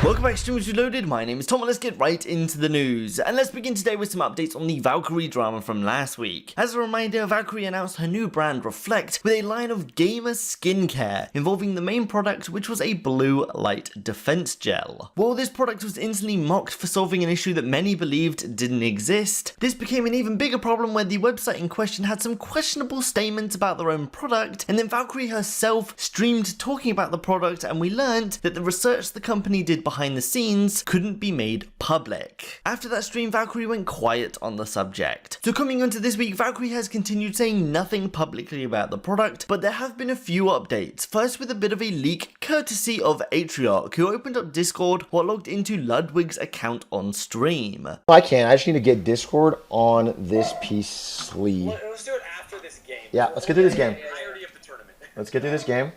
Welcome back to Streamers Reloaded, my name is Tom and let's get right into the news. And let's begin today with some updates on the Valkyrae drama from last week. As a reminder, Valkyrae announced her new brand Rflct with a line of gamer skincare involving the main product, which was a blue light defense gel. While this product was instantly mocked for solving an issue that many believed didn't exist, this became an even bigger problem where the website in question had some questionable statements about their own product, and then Valkyrae herself streamed talking about the product, and we learned that the research the company did behind the scenes couldn't be made public. After that stream, Valkyrae went quiet on the subject. So coming onto this week, Valkyrae has continued saying nothing publicly about the product, but there have been a few updates. First with a bit of a leak courtesy of Rflct, who opened up Discord while logged into Ludwig's account on stream. I can't, I just need to get Discord on this PC. Well, let's do it after this game. Yeah, let's get through this game. I already have the tournament. Let's get through this game.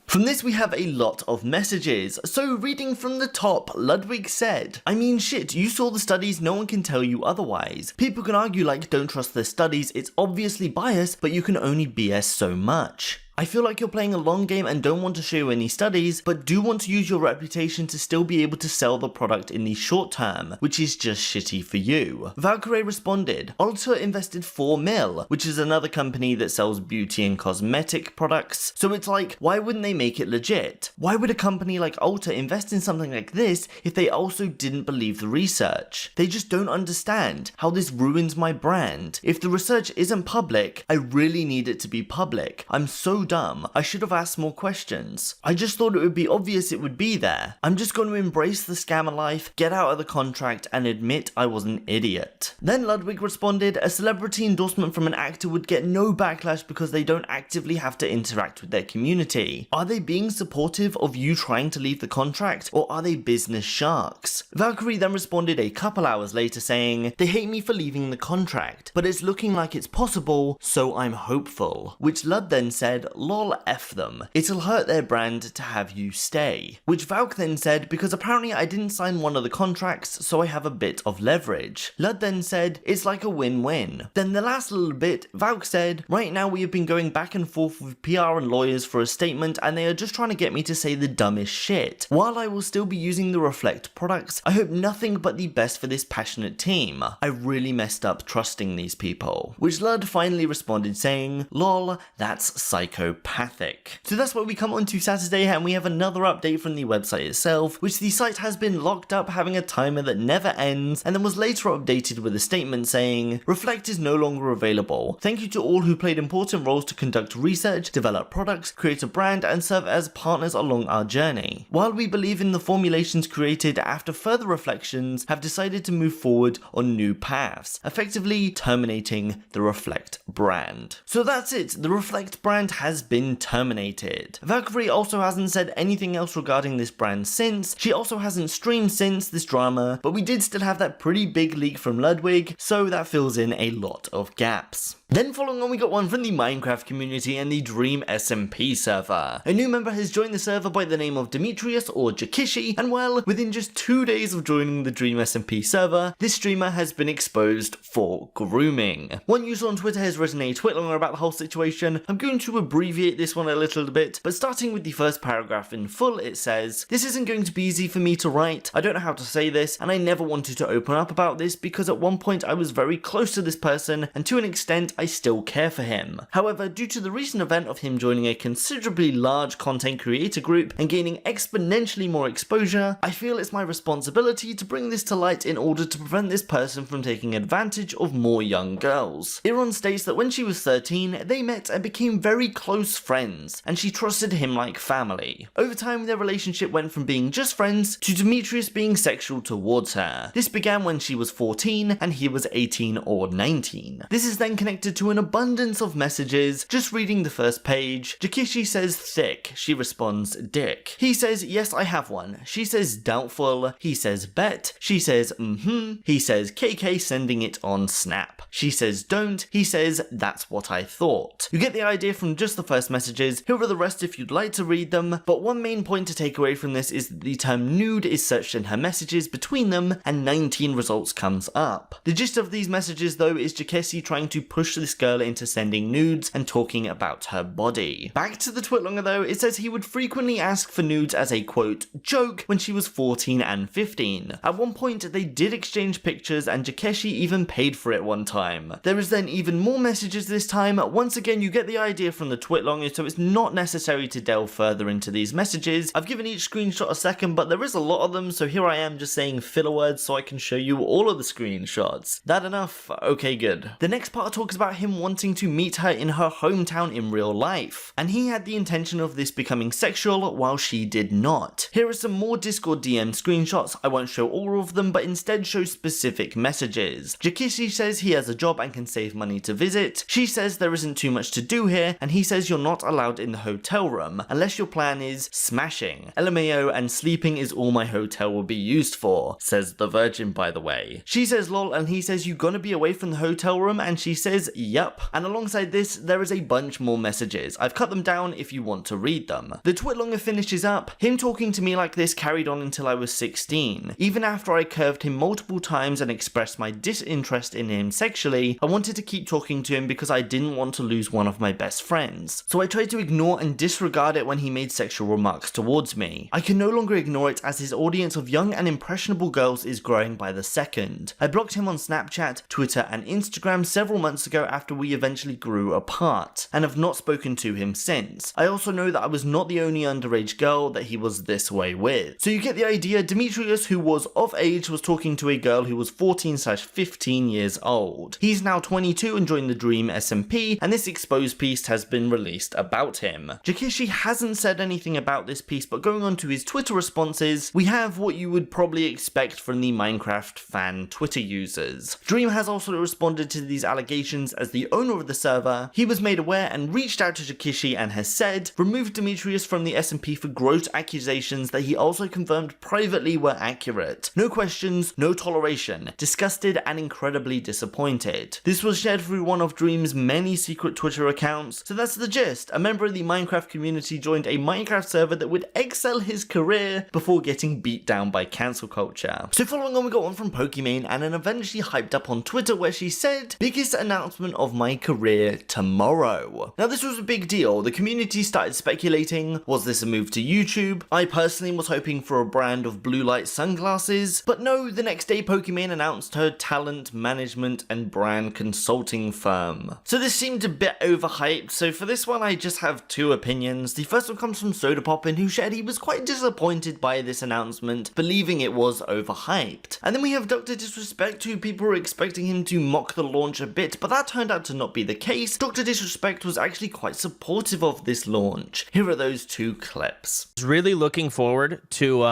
From this we have a lot of messages, so reading from the top, Ludwig said, I mean shit, you saw the studies, no one can tell you otherwise. People can argue like don't trust their studies, it's obviously biased, but you can only BS so much. I feel like you're playing a long game and don't want to show any studies, but do want to use your reputation to still be able to sell the product in the short term, which is just shitty for you. Valkyrae responded, Ulta invested 4 mil, which is another company that sells beauty and cosmetic products, so it's like, why wouldn't they make it legit? Why would a company like Ulta invest in something like this if they also didn't believe the research? They just don't understand how this ruins my brand. If the research isn't public, I really need it to be public. I'm so dumb. I should have asked more questions. I just thought it would be obvious it would be there. I'm just going to embrace the scammer life, get out of the contract, and admit I was an idiot. Then Ludwig responded, a celebrity endorsement from an actor would get no backlash because they don't actively have to interact with their community. Are they being supportive of you trying to leave the contract, or are they business sharks? Valkyrae then responded a couple hours later saying, they hate me for leaving the contract, but it's looking like it's possible, so I'm hopeful. Which Lud then said, lol F them. It'll hurt their brand to have you stay. Which Valk then said, because apparently I didn't sign one of the contracts, so I have a bit of leverage. Lud then said, it's like a win-win. Then the last little bit, Valk said, right now we have been going back and forth with PR and lawyers for a statement and they are just trying to get me to say the dumbest shit. While I will still be using the Rflct products, I hope nothing but the best for this passionate team. I really messed up trusting these people. Which Lud finally responded saying, lol, that's psychopathic. So that's where we come on to Saturday, and we have another update from the website itself, which the site has been locked up having a timer that never ends, and then was later updated with a statement saying, Rflct is no longer available. Thank you to all who played important roles to conduct research, develop products, create a brand, and serve as partners along our journey. While we believe in the formulations created after further reflections, have decided to move forward on new paths, effectively terminating the Rflct brand. So that's it, the Rflct brand has been terminated. Valkyrae also hasn't said anything else regarding this brand since, she also hasn't streamed since this drama, but we did still have that pretty big leak from Ludwig, so that fills in a lot of gaps. Then following on we got one from the Minecraft community and the DreamSMP server. A new member has joined the server by the name of Demetrius or Jikishi, and well, within just 2 days of joining the DreamSMP server, this streamer has been exposed for grooming. One user on Twitter has written a twitlonger about the whole situation. I'm going to abbreviate this one a little bit, but starting with the first paragraph in full, it says, this isn't going to be easy for me to write, I don't know how to say this, and I never wanted to open up about this because at one point I was very close to this person, and to an extent I still care for him. However, due to the recent event of him joining a considerably large content creator group and gaining exponentially more exposure, I feel it's my responsibility to bring this to light in order to prevent this person from taking advantage of more young girls. Iran states that when she was 13, they met and became very close friends, and she trusted him like family. Over time, their relationship went from being just friends to Demetrius being sexual towards her. This began when she was 14 and he was 18 or 19. This is then connected to an abundance of messages. Just reading the first page, Jikishi says thick, she responds dick. He says yes I have one, she says doubtful, he says bet, she says he says KK sending it on Snap. She says don't, he says that's what I thought. You get the idea from just the first messages, here are the rest if you'd like to read them, but one main point to take away from this is that the term nude is searched in her messages between them and 19 results comes up. The gist of these messages though is Jikishi trying to push this girl into sending nudes and talking about her body. Back to the twitlonger though, it says he would frequently ask for nudes as a quote joke when she was 14 and 15. At one point they did exchange pictures and Jikishi even paid for it one time. There is then even more messages this time. Once again, you get the idea from the twitlonger, so it's not necessary to delve further into these messages. I've given each screenshot a second, but there is a lot of them, so here I am just saying filler words so I can show you all of the screenshots. That enough? Okay, good. The next part talks about him wanting to meet her in her hometown in real life, and he had the intention of this becoming sexual while she did not. Here are some more Discord DM screenshots. I won't show all of them, but instead show specific messages. Jikishi says he has a job and can save money to visit. She says there isn't too much to do here, and he says you're not allowed in the hotel room, unless your plan is smashing. LMAO, and sleeping is all my hotel will be used for, says the virgin by the way. She says lol, and he says you gonna be away from the hotel room, and she says yup. And alongside this, there is a bunch more messages. I've cut them down if you want to read them. The twitlonger finishes up, him talking to me like this carried on until I was 16. Even after I curved him multiple times and expressed my disinterest in him sexually, I wanted to keep talking to him because I didn't want to lose one of my best friends. So I tried to ignore and disregard it when he made sexual remarks towards me. I can no longer ignore it as his audience of young and impressionable girls is growing by the second. I blocked him on Snapchat, Twitter and Instagram several months ago after we eventually grew apart, and have not spoken to him since. I also know that I was not the only underage girl that he was this way with. So you get the idea. Demetrius, who was of age, was talking to a girl who was 14/15 years old. He's now 22 and joined the DreamSMP, and this exposed piece has been released about him. Jikishi hasn't said anything about this piece, but going on to his Twitter responses, we have what you would probably expect from the Minecraft fan Twitter users. Dream has also responded to these allegations as the owner of the server. He was made aware and reached out to Jikishi and has said, removed Demetrius from the SMP for gross accusations that he also confirmed privately were accurate. No questions, no toleration. Disgusted and incredibly disappointed. This was shared through one of Dream's many secret Twitter accounts. So that's the gist. A member of the Minecraft community joined a Minecraft server that would excel his career before getting beat down by cancel culture. So following on, we got one from Pokimane and then eventually hyped up on Twitter where she said, biggest announcement of my career tomorrow. Now this was a big deal. The community started speculating, was this a move to YouTube? I personally was hoping for a brand of blue light sunglasses, but no, the next day Pokimane announced her talent management and brand consulting firm. So this seemed a bit overhyped, so for this one I just have two opinions. The first one comes from Sodapoppin, who shared he was quite disappointed by this announcement, believing it was overhyped. And then we have Drdisrespect, who people were expecting him to mock the launch a bit, but that turned out to not be the case. Drdisrespect was actually quite supportive of this launch. Here are those two clips. I was really looking forward to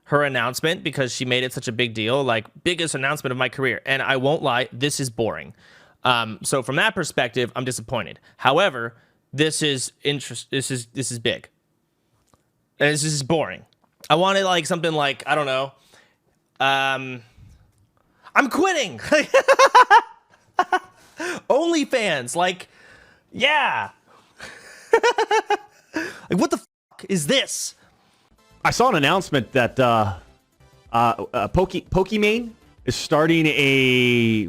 her announcement because she made it such a big deal, like biggest announcement of my career. And I won't lie, this is boring. So from that perspective, I'm disappointed. However, this is big. And this is boring. I wanted like something like, I don't know. I'm quitting. OnlyFans, like, yeah. Like, what the fuck is this? I saw an announcement that Pokimane is starting a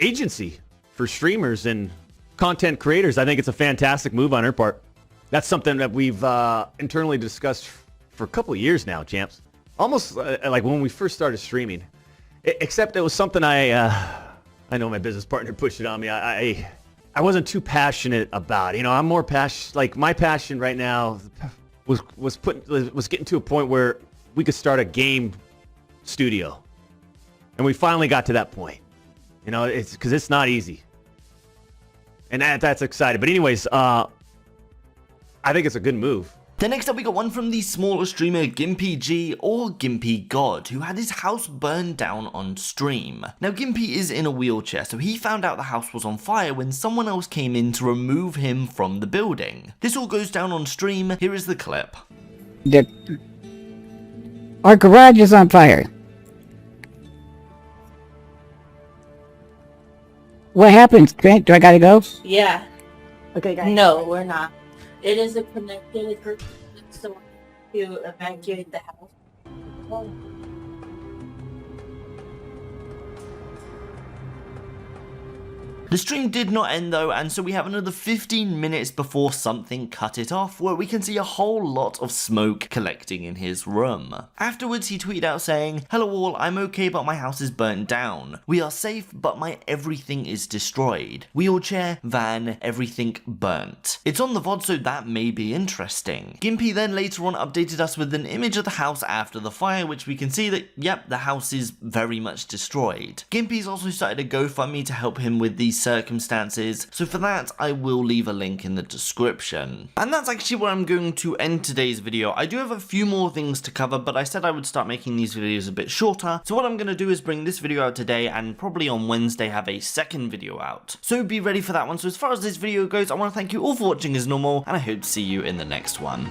agency for streamers and content creators. I think it's a fantastic move on her part. That's something that we've internally discussed for a couple of years now, champs. Almost like when we first started streaming. Except it was something I know my business partner pushed it on me. I wasn't too passionate about. You know, I'm more passionate. Like my passion right now was getting to a point where we could start a game studio, and we finally got to that point. You know, it's because it's not easy, and that's exciting. But anyways, I think it's a good move. Then next up we got one from the smaller streamer GimpyG or GimpyGod, who had his house burned down on stream. Now Gimpy is in a wheelchair, so he found out the house was on fire when someone else came in to remove him from the building. This all goes down on stream. Here is the clip. Our garage is on fire. What happens, Grant? Do I gotta go? Yeah. Okay, guys. No, we're not. It is a connected group, so to evacuate the house. The stream did not end though, and so we have another 15 minutes before something cut it off, where we can see a whole lot of smoke collecting in his room. Afterwards he tweeted out saying, "Hello all, I'm okay but my house is burnt down. We are safe but my everything is destroyed. Wheelchair, van, everything burnt. It's on the VOD so that may be interesting." Gimpy then later on updated us with an image of the house after the fire, which we can see that, yep, the house is very much destroyed. Gimpy's also started a GoFundMe to help him with these circumstances, so for that I will leave a link in the description. And that's actually where I'm going to end today's video. I do have a few more things to cover, but I said I would start making these videos a bit shorter, so what I'm going to do is bring this video out today and probably on Wednesday have a second video out. So be ready for that one. So as far as this video goes, I want to thank you all for watching as normal, and I hope to see you in the next one.